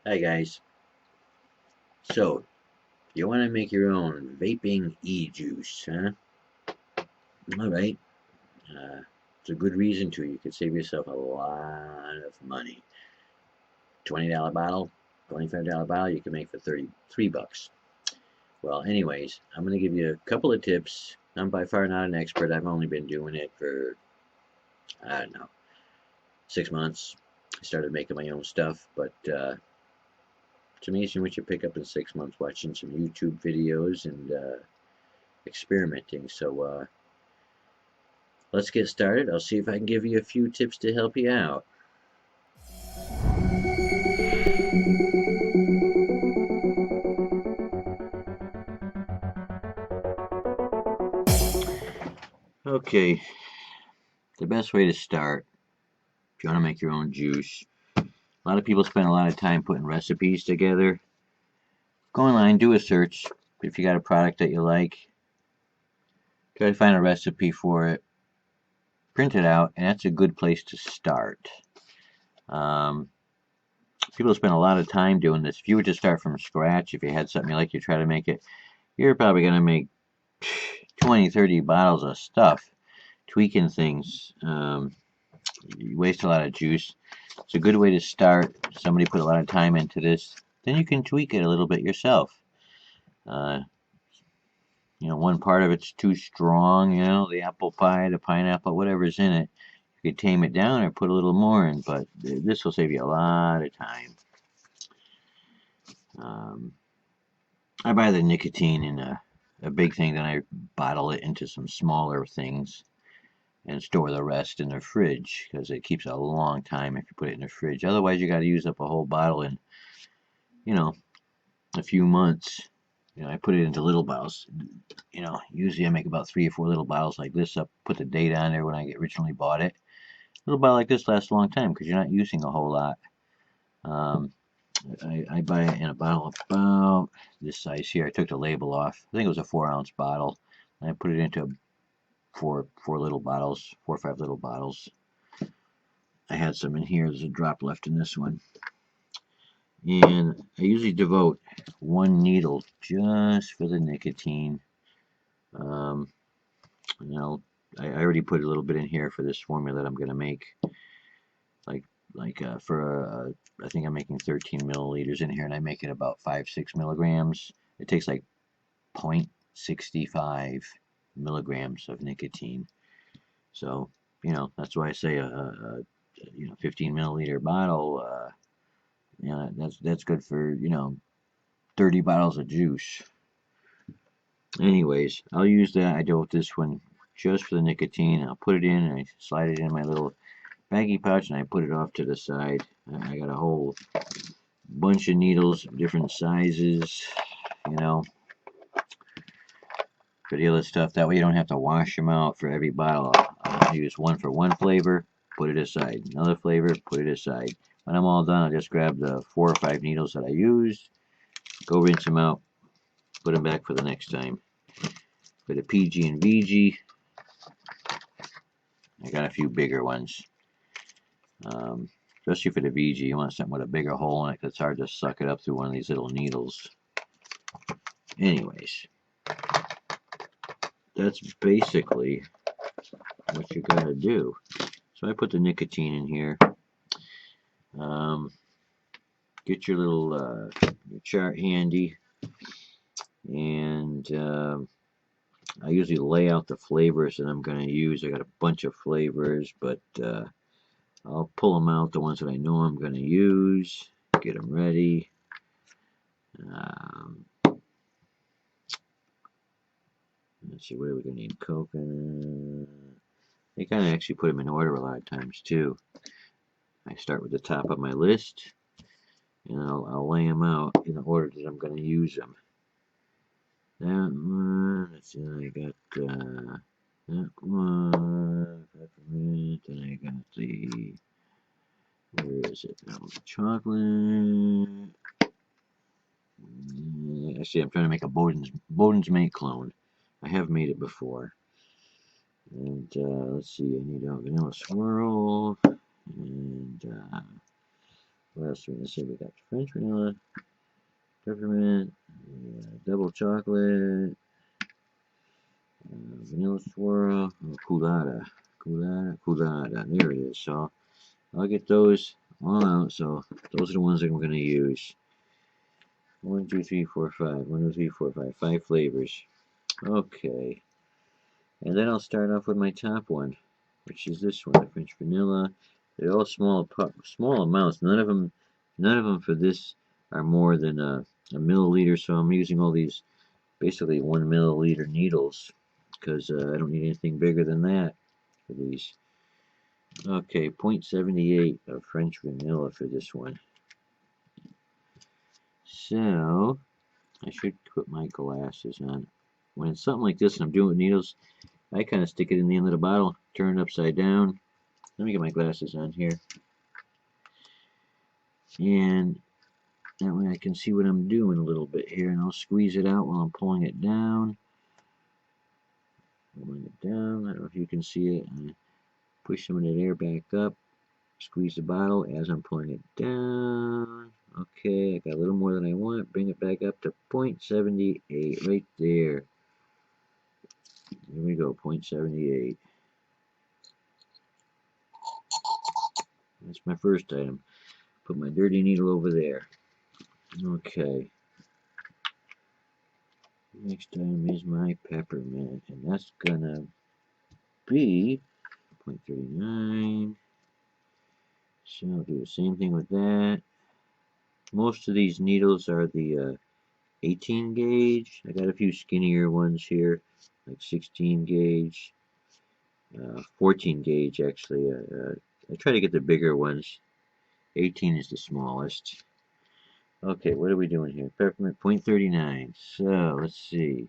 Hi guys. So, you want to make your own vaping e-juice, huh? All right. Uh, it's a good reason to. You could save yourself a lot of money. $20 bottle, $25 bottle, you can make for 33 bucks. Well, anyways, I'm going to give you a couple of tips. I'm by far not an expert. I've only been doing it for, I don't know, 6 months. I started making my own stuff, but it's amazing what you pick up in 6 months watching some YouTube videos and experimenting. So, let's get started. I'll see if I can give you a few tips to help you out. Okay, the best way to start, if you want to make your own juice, a lot of people spend a lot of time putting recipes together. Go online, do a search. If you got a product that you like, try to find a recipe for it, print it out, and that's a good place to start. Um, People spend a lot of time doing this. If you were to start from scratch, if you had something you like, you try to make it, you're probably going to make 20, 30 bottles of stuff, tweaking things. You waste a lot of juice. It's a good way to start. Somebody put a lot of time into this. Then you can tweak it a little bit yourself. Uh, one part of it's too strong, the apple pie, the pineapple, whatever's in it. You could tame it down or put a little more in, but this will save you a lot of time. Um, I buy the nicotine in a big thing, then I bottle it into some smaller things and store the rest in the fridge because it keeps a long time if you put it in the fridge. Otherwise, you got to use up a whole bottle in, you know, a few months. I put it into little bottles. Usually I make about 3 or 4 little bottles like this up, put the date on there when I originally bought it. A little bottle like this lasts a long time because you're not using a whole lot. Um, I buy it in a bottle about this size here. I took the label off. I think it was a 4-ounce bottle. And I put it into four little bottles, 4 or 5 little bottles. I had some in here. There's a drop left in this one. And I usually devote one needle just for the nicotine. Um, I already put a little bit in here for this formula that I'm going to make. I think I'm making 13 milliliters in here, and I make it about 5-6 milligrams. It takes like 0.65 milligrams of nicotine. So, that's why I say a 15 milliliter bottle. That's good for 30 bottles of juice. Anyways, I'll use that. I do with this one just for the nicotine. I'll put it in and I slide it in my little baggy pouch and I put it off to the side. I got a whole bunch of needles, different sizes, for the other stuff. That way you don't have to wash them out for every bottle. I'll use one for one flavor, put it aside. Another flavor, put it aside. When I'm all done, I'll just grab the 4 or 5 needles that I used, go rinse them out, put them back for the next time. For the PG and VG, I got a few bigger ones. Especially for the VG, you want something with a bigger hole in it because it's hard to suck it up through one of these little needles. Anyways, that's basically what you gotta do. So I put the nicotine in here. Get your little your chart handy, and I usually lay out the flavors that I'm going to use. I got a bunch of flavors, but I'll pull them out, the ones that I know I'm going to use, get them ready. Let's see, what are we going to need? Coconut. They kind of actually put them in order a lot of times too. I start with the top of my list, and I'll lay them out in the order that I'm going to use them. That one, let's see, I got that one, peppermint, and I got where is it now? Chocolate. Actually, I'm trying to make a Boden's Mate clone. I have made it before. And let's see, I need a vanilla swirl, and What else do we see? We got French vanilla, peppermint, double chocolate, vanilla swirl, colada. There it is. So I'll get those all out. So those are the ones that I'm going to use. 1, 2, 3, 4, 5. 1, 2, 3, 4, 5. 5 flavors. Okay. And then I'll start off with my top one, which is this one, the French vanilla. They're all small amounts. None of them for this are more than a milliliter. So I'm using all these basically 1 milliliter needles because I don't need anything bigger than that for these. Okay, 0.78 of French vanilla for this one. So I should put my glasses on. When it's something like this and I'm doing it with needles, I kind of stick it in the end of the bottle, turn it upside down. Let me get my glasses on here. And that way I can see what I'm doing a little bit here. And I'll squeeze it out while I'm pulling it down. Pulling it down. I don't know if you can see it. And push some of that air back up. Squeeze the bottle as I'm pulling it down. Okay, I got a little more than I want. Bring it back up to 0.78 right there. Here we go, 0.78. That's my first item. Put my dirty needle over there. Okay. Next item is my peppermint, and that's gonna be 0.39. So I'll do the same thing with that. Most of these needles are the 18 gauge. I got a few skinnier ones here, like 16 gauge, 14 gauge actually. I try to get the bigger ones. 18 is the smallest. Okay, what are we doing here? Peppermint 0.39. So let's see.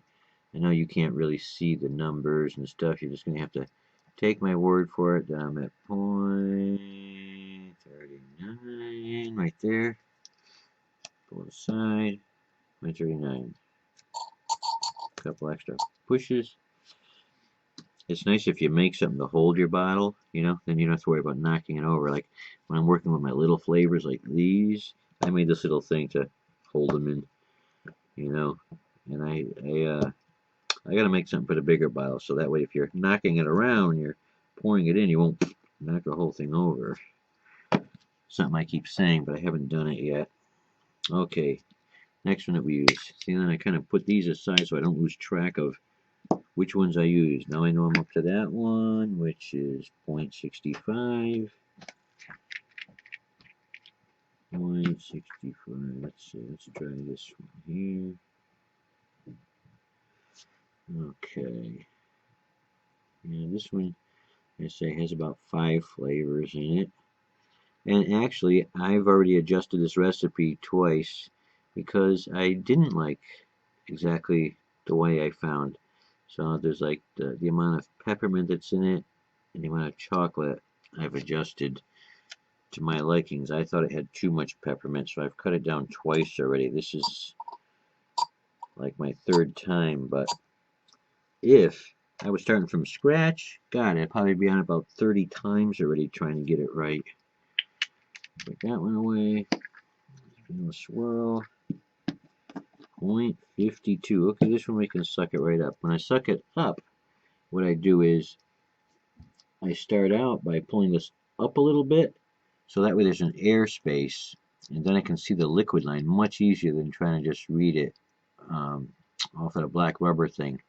I know you can't really see the numbers and stuff. You're just going to have to take my word for it that I'm at 0.39 right there. Pull it aside. 0.39. A couple extra pushes. It's nice if you make something to hold your bottle, then you don't have to worry about knocking it over. Like when I'm working with my little flavors like these, I made this little thing to hold them in, and I gotta make something for the bigger bottle, so that way if you're knocking it around, you're pouring it in, you won't knock the whole thing over. Something I keep saying, but I haven't done it yet. Okay, next one that we use. See, then I kind of put these aside so I don't lose track of which ones I use. Now I know I'm up to that one, which is 0.65. 0.65. Let's see. Let's try this one here. Okay. Yeah, this one, I say, has about 5 flavors in it. And actually, I've already adjusted this recipe twice because I didn't like exactly the way I found. So there's like the amount of peppermint that's in it and the amount of chocolate I've adjusted to my likings. I thought it had too much peppermint, so I've cut it down twice already. This is like my 3rd time, but if I was starting from scratch, God, I'd probably be on about 30 times already trying to get it right. Put that one away. Vanilla swirl. 0.52. Okay, this one we can suck it right up. When I suck it up, what I do is I start out by pulling this up a little bit, so that way there's an air space, and then I can see the liquid line much easier than trying to just read it off of the black rubber thing.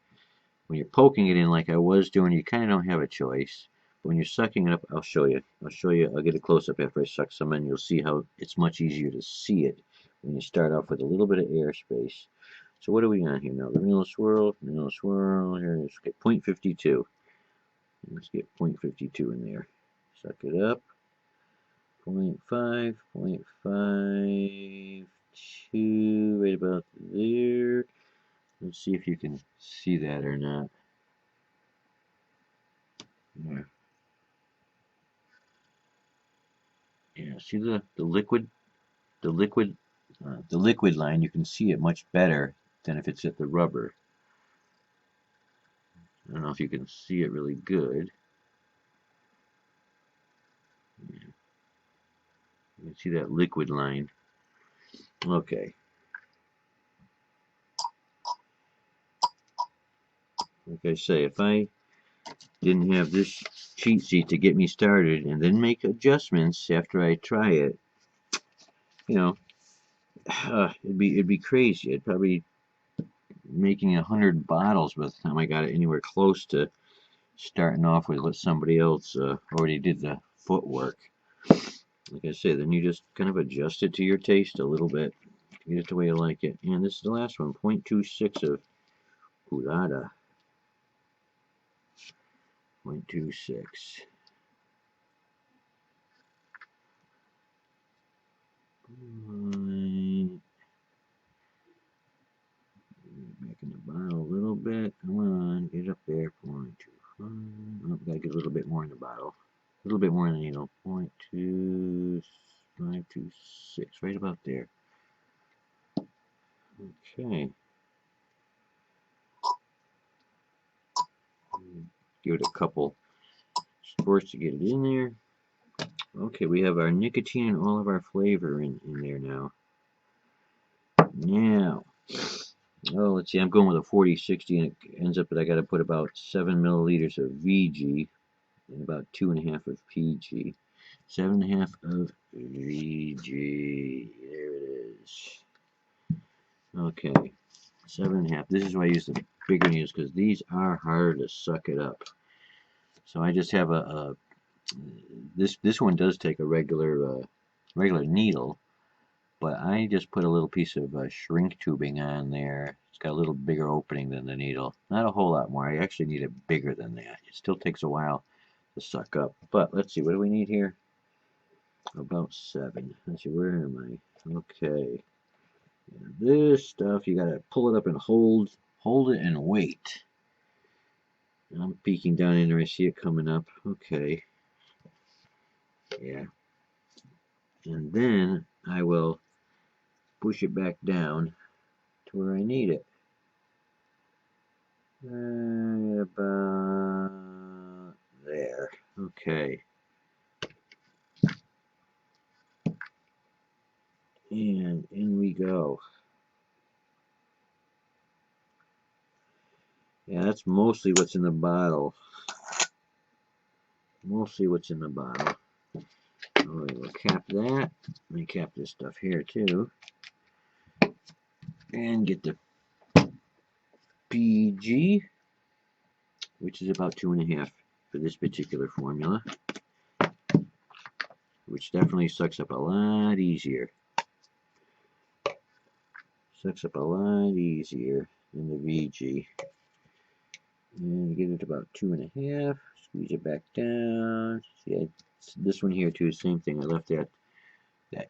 When you're poking it in like I was doing, you kind of don't have a choice. But when you're sucking it up, I'll show you. I'll get a close-up after I suck some in. You'll see how it's much easier to see it when you start off with a little bit of air space. So what are we on here now? The vanilla swirl. Here it is. Okay, 0.52. Let's get 0.52 in there. Suck it up. 0.5, 0.52, right about there. Let's see if you can see that or not. Yeah, see the liquid, the liquid line. You can see it much better than if it's at the rubber. I don't know if you can see it really good. Yeah. You see that liquid line. Okay. Like I say, if I didn't have this cheat sheet to get me started and then make adjustments after I try it, you know, it'd be crazy. I'd probably making 100 bottles by the time I got it anywhere close to starting off with what somebody else already did the footwork. Like I say, then you just kind of adjust it to your taste a little bit to get it the way you like it. And this is the last one, 0.26 of Curada. 0.26. Back in the bottle a little bit. Come on, get up there. 0.25. Oh, gotta get a little bit more in the bottle. A little bit more in the needle. 0.2526, right about there. Okay. Give it a couple squirts to get it in there. Okay, we have our nicotine and all of our flavor in there now. Now, oh, let's see, I'm going with a 40-60, and it ends up that I got to put about 7 milliliters of VG and about 2.5 of PG. 7.5 of VG. There it is. Okay, 7.5. This is why I use the bigger needles, because these are harder to suck it up. So I just have this one does take a regular needle, but I just put a little piece of shrink tubing on there. It's got a little bigger opening than the needle. Not a whole lot more. I actually need it bigger than that. It still takes a while to suck up. But let's see, what do we need here? About 7. Let's see, where am I? Okay. And this stuff, you gotta pull it up and hold it and wait. And I'm peeking down in there. I see it coming up. Okay. Yeah. And then I will push it back down to where I need it. Right about there. Okay. And in we go. Yeah, that's mostly what's in the bottle. Mostly what's in the bottle. Alright, we'll cap that. Let me cap this stuff here too. And get the PG, which is about 2.5 for this particular formula, which definitely sucks up a lot easier. Sucks up a lot easier than the VG. And get it to about 2.5. Squeeze it back down. See, this one here too, same thing. I left that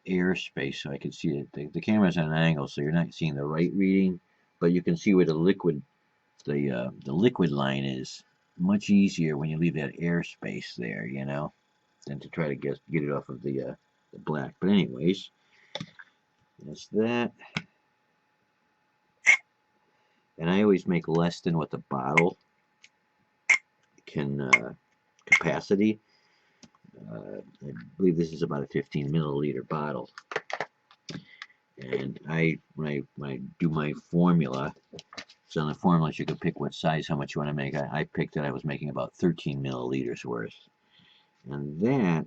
air space so I could see it. The camera's on an angle, so you're not seeing the right reading, but you can see where the liquid line is. Much easier when you leave that air space there, you know, than to try to get it off of the black. But anyways, that's that. And I always make less than what the bottle can capacity. I believe this is about a 15 milliliter bottle. And when I do my formula, so on the formulas you can pick what size, how much you want to make. I picked that I was making about 13 milliliters worth. And that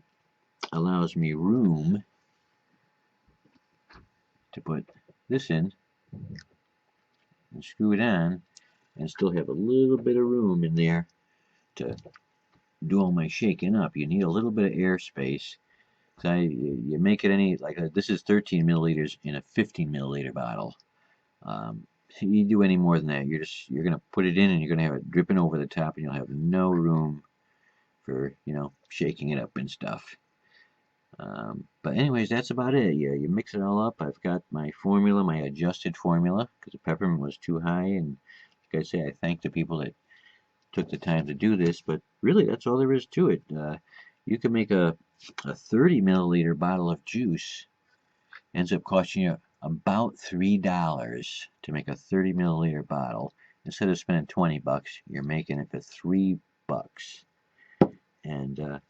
allows me room to put this in and screw it on and still have a little bit of room in there to do all my shaking up. You need a little bit of airspace. So you make it any, like this is 13 milliliters in a 15 milliliter bottle. You do any more than that, you're gonna put it in and you're gonna have it dripping over the top, and you'll have no room for shaking it up and stuff. But anyways, that's about it. You mix it all up. I've got my formula, my adjusted formula, because the peppermint was too high. And like I say, I thank the people that took the time to do this. But really, that's all there is to it. You can make a 30 milliliter bottle of juice. Ends up costing you about $3 to make a 30 milliliter bottle. Instead of spending 20 bucks, you're making it for $3. And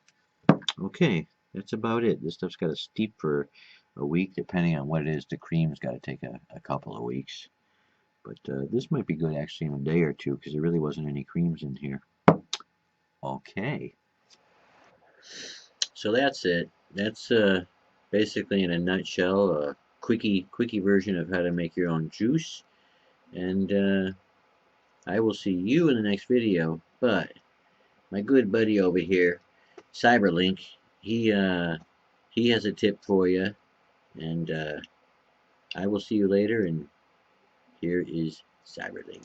okay. that's about it. This stuff's got to steep for a week, depending on what it is. The cream's got to take a couple of weeks. But this might be good actually in a day or two because there really wasn't any creams in here. Okay, so that's it. That's basically in a nutshell a quickie version of how to make your own juice. And I will see you in the next video. But my good buddy over here, Cyberlink, he has a tip for you. And I will see you later. And here is Cyberlink.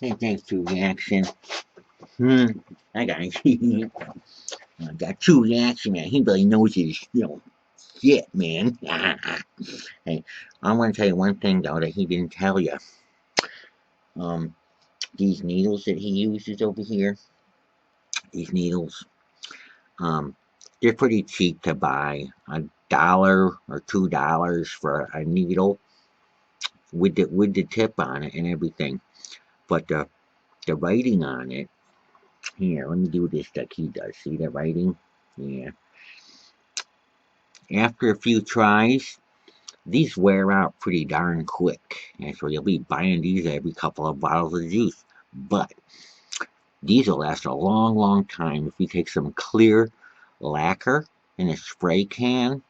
Hey, thanks to reaction. Hmm. I got I got true reaction, man. He really knows his, shit, man. Hey, I'm gonna tell you one thing though that he didn't tell you. Um, these needles that he uses over here, these needles, um, they're pretty cheap to buy. $1 or $2 for a needle with the tip on it and everything. But the writing on it, here, let me do this like he does. See the writing? Yeah. After a few tries, these wear out pretty darn quick, and so you'll be buying these every couple of bottles of juice. But these will last a long, long time if you take some clear lacquer in a spray can.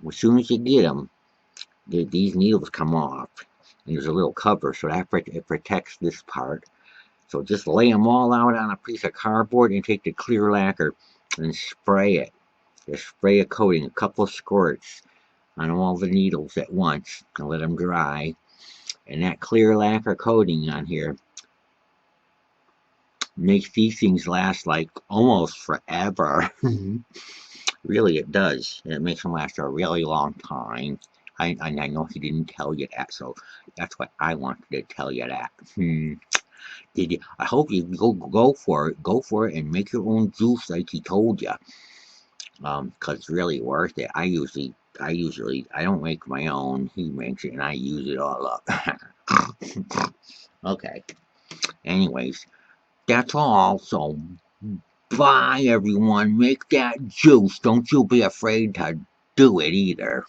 As soon as you get them, these needles come off. And there's a little cover, so that it protects this part. So just lay them all out on a piece of cardboard and take the clear lacquer and spray it. Just spray a coating, a couple of squirts on all the needles at once and let them dry. And that clear lacquer coating on here makes these things last like almost forever. Really, it does. It makes them last a really long time. I know he didn't tell you that, so that's why I wanted to tell you that. Did you? I hope you go for it. Go for it and make your own juice like he told you. 'Cause it's really worth it. I don't make my own. He makes it, and I use it all up. Okay. Anyways, that's all. So bye, everyone. Make that juice. Don't you be afraid to do it either.